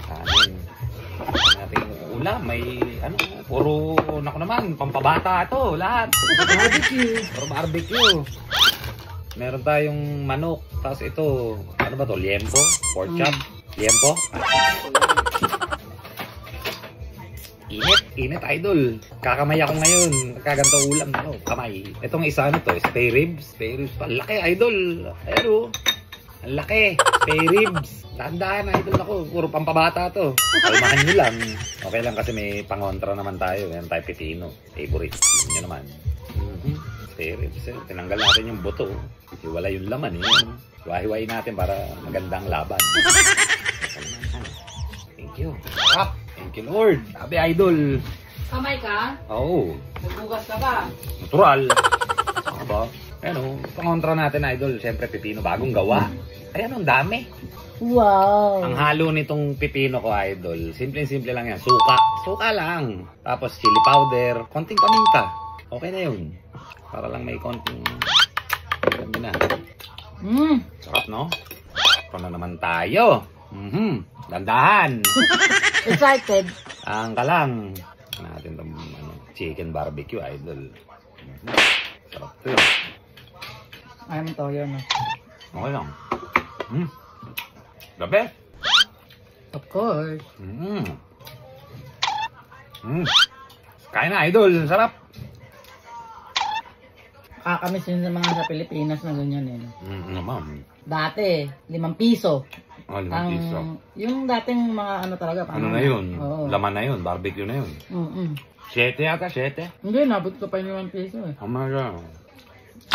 Kanin. Natin ulam, may ano, puro, naku naman, pampabata ito, lahat. Barbecue. Puro barbecue. Meron tayong manok, tapos ito, ano ba to, liempo? Pork chop? Liempo? Init idol. Kakamay ako ngayon. Kaganto ulam, no? Kamay. Itong isa ano to, spare ribs. Spare ribs pa. Laki idol. Ayun o. Ang laki. Spare ribs. Dahan-dahan idol ako. Puro pampabata to. Kalmahan nyo lang. Okay lang kasi may pangontra naman tayo. Yan tayo pipino. Favorite. Yun nyo naman. Spare ribs. Tinanggal natin yung buto. Wala yung laman eh. Wahi-wahi natin para magandang laban. Thank you. Sarap. Thank you Lord. Sabi idol. Kamay ka? Oo. Magbugas ka ba? Natural. Ano ba? Ano, pangontra natin idol. Siyempre pipino bagong gawa. Ayan, ang dami. Wow. Ang halo nitong pipino ko idol. Simple-simple lang yan. Suka. Suka lang. Tapos chili powder. Konting paminta. Okay na yun. Para lang may konting... Ganda na. Sarap no? Ito na naman tayo. Dandahan. Excited. Ang kalang natin itong chicken barbecue idol. Sarap ito yun. Ayaw mo to yun. Okay lang. Gabi. Of course. Kain na idol. Sarap. Kakamiss yun sa mga sa Pilipinas na ganyan eh. Naman. Dati, 5 piso. 5 piso. Yung dating mga ano talaga. Ano na yun? Oo. Laman na yun. Barbecue na yun. 7 yata, 7. Hindi, nabot ko pa yung 1 piso eh. Oh my God.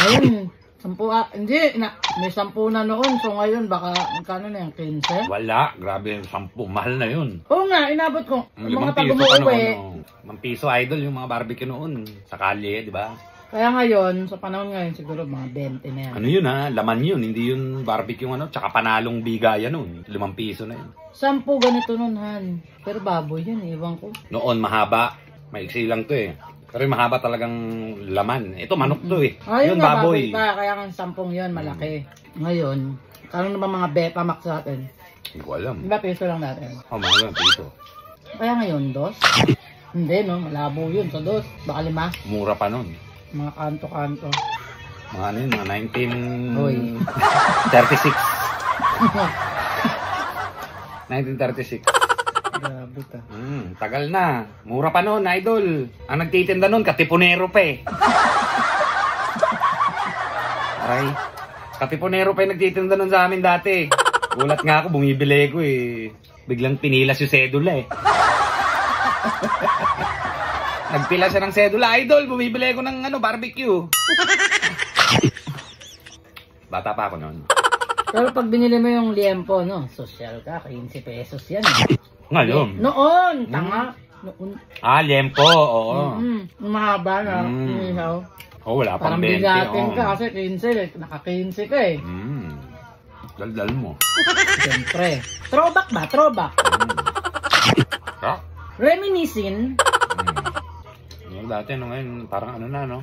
Ayun, 10 hindi, may 10 na noon. So ngayon, baka magkano na yung 15? Wala. Grabe yung 10. Mahal na yun. Oo nga, inabot ko. Mga 5 pag piso pa umuwi. noon. 5 piso idol yung mga barbecue noon. Sa kalye, di ba? Kaya ngayon, sa panahon ngayon, siguro mga 20 na yan. Ano yun ha? Laman yun. Hindi yun barbecue ano. Tsaka panalong bigayan nun. 5 piso na yun. 10 ganito nun, Han. Pero baboy yun, iwan ko. Noon mahaba. Maiksi lang to eh. Pero mahaba talagang laman. Ito manok to eh. Ayun Yun nga, baboy. pa. Kaya nga 10 yun, malaki. Ngayon, kano na ba mga Betamax natin? Hindi ko alam. 5 piso lang natin. Oh, mga 1 piso. Kaya ngayon, 2? Hindi, no? Malabo yun sa 2. Baka 5. Mura pa nun. Mga kanto-kanto. Mga ano yun, mga 19... 36. 1936. Grabe ka. Tagal na. Mura pa noon, idol. Ang nagtitinda noon, katipunero pa eh. Aray. Katipunero pa yung nagtitinda noon sa amin dati. Gulat nga ako, bumibili ko eh. Biglang pinilas yung sedula eh. Nagpila siya ng sedula, idol. Bumibili ko ng ano, barbecue. Bata pa ako noon. Pero pag binili mo yung liempo, no? Social ka, 15 pesos yan. Ngayon? Noon! Tanga! Noon. Ah, liempo, oo. Mahaba na. Inihaw. Oh, wala pang Parang 20. bigatin ka kasi 15. Naka-15 ka eh. Daldal mo. Siyempre. Throwback ba? Throwback. Ah? Reminiscing. Yung dati, no, ngayon, parang ano na, no?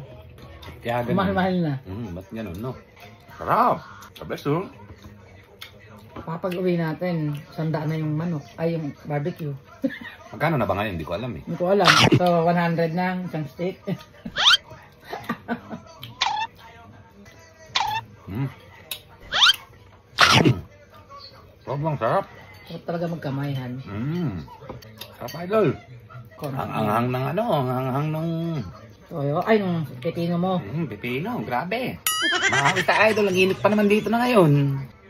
Kaya ganun. Mahal-mahal na. Ba't ganun, no? Sarap! Sabes, oh. Papag-uwi natin, 100 na yung manok. Ay, yung barbecue. Magkano na ba ngayon? Hindi ko alam, eh. Hindi ko alam. So, 100 na isang steak. Sobrang sarap. Sarap talaga magkamayhan. Sarap, idol. Ang anghang ng ano, ang anghang ng... Ay, nung pipino mo. Pipino, grabe. Makakita, idol. Ang init pa naman dito na ngayon.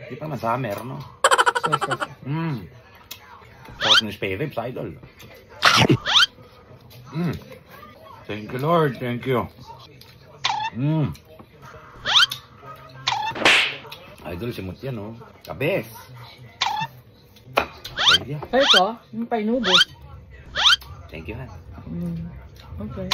Hindi pa naman summer, no? Sarap ng spare ribs, idol. Thank you, Lord. Thank you. Idol, simot yan, oh. Kabes. Thank you. Ito, yung painubos. Thank you, Han. Okay.